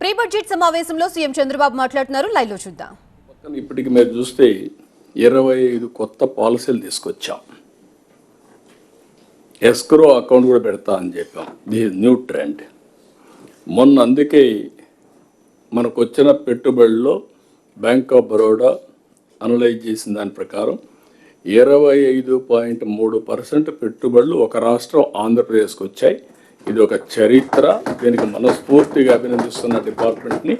Pre budget సమావేశంలో CM Chandrababu మాట్లాడుతున్నారు. Live లో చూద్దాం. ఇప్పటికి మీరు చూస్తే 25 కొత్త పాలసీలు తీసుకొచ్చాం. ఎస్క్రో అకౌంట్ కూడా పెడతా అని చెప్పాం. This new trend. మొన్న అందుకే మనకు వచ్చిన పెట్టుబడుల్లో బ్యాంక్ ఆఫ్ బరోడా అనలైజ్ చేసిన దాని ప్రకారం 25.3% పెట్టుబడులు ఒక రాష్ట్రం ఆంధ్రప్రదేశ్కి వచ్చాయి. ఇది ఒక చరిత్ర. దీనికి మనస్ఫూర్తిగా అభినందిస్తున్న డిపార్ట్మెంట్ని.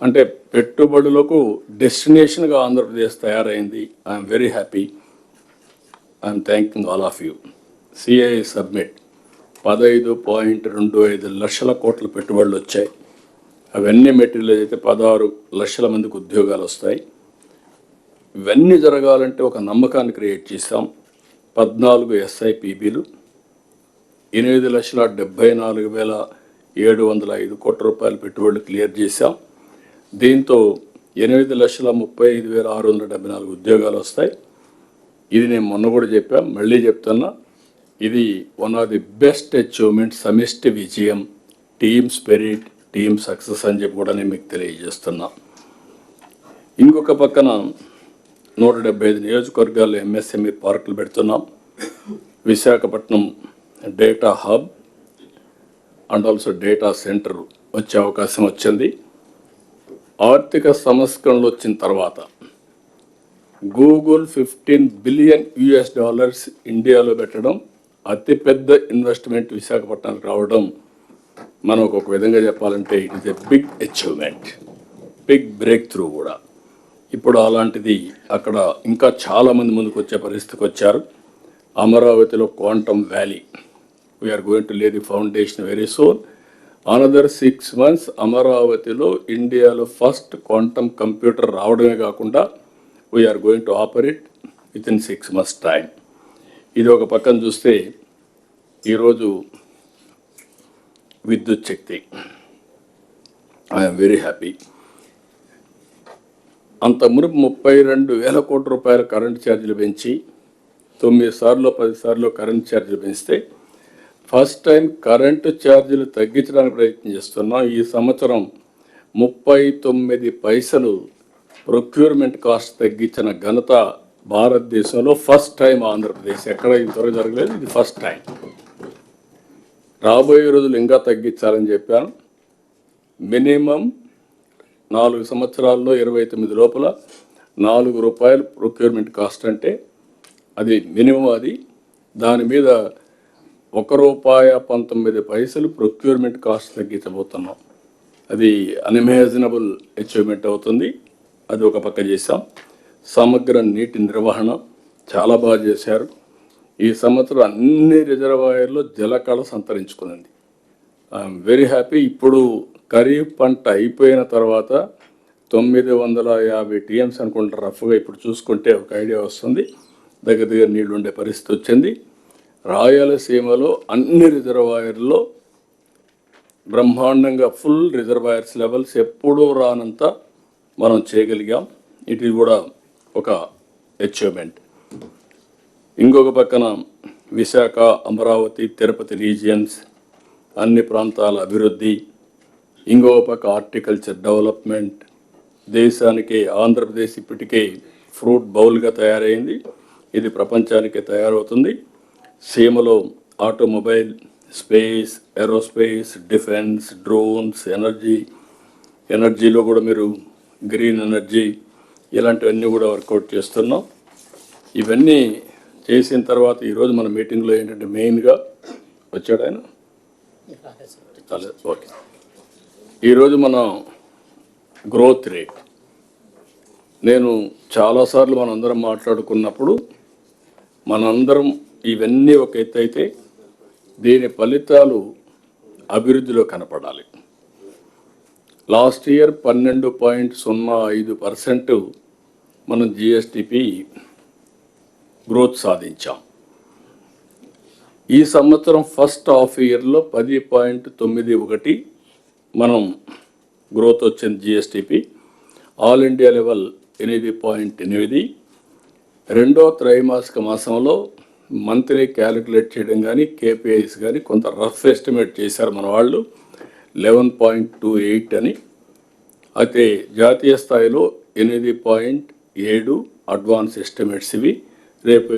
అంటే పెట్టుబడులకు డెస్టినేషన్గా ఆంధ్రప్రదేశ్ తయారైంది. I'm very happy. I'm thanking all of you. CI submit 15.25 లక్షల కోట్ల పెట్టుబడులు వచ్చాయి. అవన్నీ మెటీరియల్ అయితే 16 లక్షల మందికి ఉద్యోగాలు వస్తాయి. ఇవన్నీ జరగాలంటే ఒక నమ్మకాన్ని క్రియేట్ చేశాం. 14 SIPBలు, 8,74,705 కోట్ల రూపాయల పెట్టుబడులు క్లియర్ చేశాం. దీంతో 8,35,674 ఉద్యోగాలు వస్తాయి. ఇది నేను మొన్న కూడా చెప్పా, మళ్ళీ చెప్తున్నా. ఇది one of the best achievement, సమిష్టి విజయం, టీమ్ స్పిరిట్, టీమ్ సక్సెస్ అని చెప్పి కూడా నేను మీకు తెలియజేస్తున్నా. ఇంకొక పక్కన 175 నియోజకవర్గాల్లో MSME పార్కులు పెడుతున్నాం. Visakhapatnam data hub and also data centre వచ్చే అవకాశం వచ్చింది. ఆర్థిక సంస్కరణలు వచ్చిన తర్వాత గూగుల్ $15 బిలియన్ ఇండియాలో పెట్టడం, అతిపెద్ద ఇన్వెస్ట్మెంట్ విశాఖపట్నానికి రావడం, మనకు ఒక విధంగా చెప్పాలంటే it is a big achievement, big breakthrough కూడా. ఇప్పుడు అలాంటిది అక్కడ ఇంకా చాలామంది ముందుకు వచ్చే పరిస్థితికి వచ్చారు. అమరావతిలో quantum valley, we're going to lay the foundation very soon. Another 6 months అమరావతిలో ఇండియాలో ఫస్ట్ క్వాంటమ్ కంప్యూటర్ రావడమే కాకుండా we're going to operate with in 6 months time. ఇది ఒక పక్కన చూస్తే ఈరోజు విద్యుత్ శక్తి, ఐఎమ్ వెరీ హ్యాపీ. అంత మునుపు 32,000 కోట్ల రూపాయల కరెంటు ఛార్జీలు పెంచి 9 సార్లు 10 సార్లు కరెంటు ఛార్జీలు పెంచితే ఫస్ట్ టైం కరెంటు ఛార్జీలు తగ్గించడానికి ప్రయత్నం చేస్తున్నాం. ఈ సంవత్సరం 39 పైసలు ప్రొక్యూర్మెంట్ కాస్ట్ తగ్గించిన ఘనత భారతదేశంలో ఫస్ట్ టైం ఆంధ్రప్రదేశ్. ఎక్కడ ఇంతవరకు జరగలేదు, ఇది ఫస్ట్ టైం. రాబోయే రోజులు ఇంకా తగ్గించాలని చెప్పాను. మినిమం 4 సంవత్సరాల్లో 29 లోపల ₹4 ప్రొక్యూర్మెంట్ కాస్ట్ అంటే అది మినిమం. అది దాని మీద ₹1.19 ప్రొక్యూర్మెంట్ కాస్ట్ తగ్గించబోతున్నాం. అది అన్ఇమాజినబుల్ అచీవ్మెంట్ అవుతుంది. అది ఒక పక్క చేశాం. సమగ్ర నీటి నిర్వహణ చాలా బాగా చేశారు. ఈ సంవత్సరం అన్ని రిజర్వాయర్లో జలకళ సంతరించుకుంది. I'm very happy. ఇప్పుడు ఖరీఫ్ పంట అయిపోయిన తర్వాత 950 TMs అనుకుంటారు రఫ్గా. ఇప్పుడు చూసుకుంటే ఒక ఐడియా వస్తుంది. దగ్గర నీళ్ళు ఉండే పరిస్థితి వచ్చింది. రాయలసీమలో అన్ని రిజర్వాయర్లో బ్రహ్మాండంగా ఫుల్ రిజర్వాయర్స్ లెవెల్స్ ఎప్పుడూ రానంత మనం చేయగలిగాం. ఇది కూడా ఒక అచీవ్మెంట్. ఇంకొక పక్కన విశాఖ, అమరావతి, తిరుపతి రీజియన్స్ అన్ని ప్రాంతాల అభివృద్ధి. ఇంకొక పక్క హార్టికల్చర్ డెవలప్మెంట్. దేశానికి ఆంధ్రప్రదేశ్ ఇప్పటికే ఫ్రూట్ బౌల్గా తయారైంది. ఇది ప్రపంచానికి తయారవుతుంది. సీమలో automobile, space, aerospace, defence, drones, ఎనర్జీలో కూడా మీరు గ్రీన్ ఎనర్జీ ఇలాంటివన్నీ కూడా వర్కౌట్ చేస్తున్నాం. ఇవన్నీ చేసిన తర్వాత ఈరోజు మన మీటింగ్లో ఏంటంటే మెయిన్గా వచ్చాడు ఆయన. ఓకే, ఈరోజు మనం గ్రోత్ రేట్, నేను చాలాసార్లు మనందరం మాట్లాడుకున్నప్పుడు మనందరం ఇవన్నీ ఒక ఎత్తు అయితే దీని ఫలితాలు అభివృద్ధిలో కనపడాలి. లాస్ట్ ఇయర్ 12.05% మనం GSDP గ్రోత్ సాధించాం. ఈ సంవత్సరం ఫస్ట్ హాఫ్ ఇయర్లో 10.91 మనం గ్రోత్ వచ్చింది GSDP. All India level 8.8. రెండో త్రైమాసిక మాసంలో మంత్లీ క్యాలిక్యులేట్ చేయడం కానీ KPIs కానీ కొంత రఫ్ ఎస్టిమేట్ చేశారు మన వాళ్ళు. 11.28 అని, అయితే జాతీయ స్థాయిలో 8.7 అడ్వాన్స్ ఎస్టిమేట్స్ ఇవి. రేపు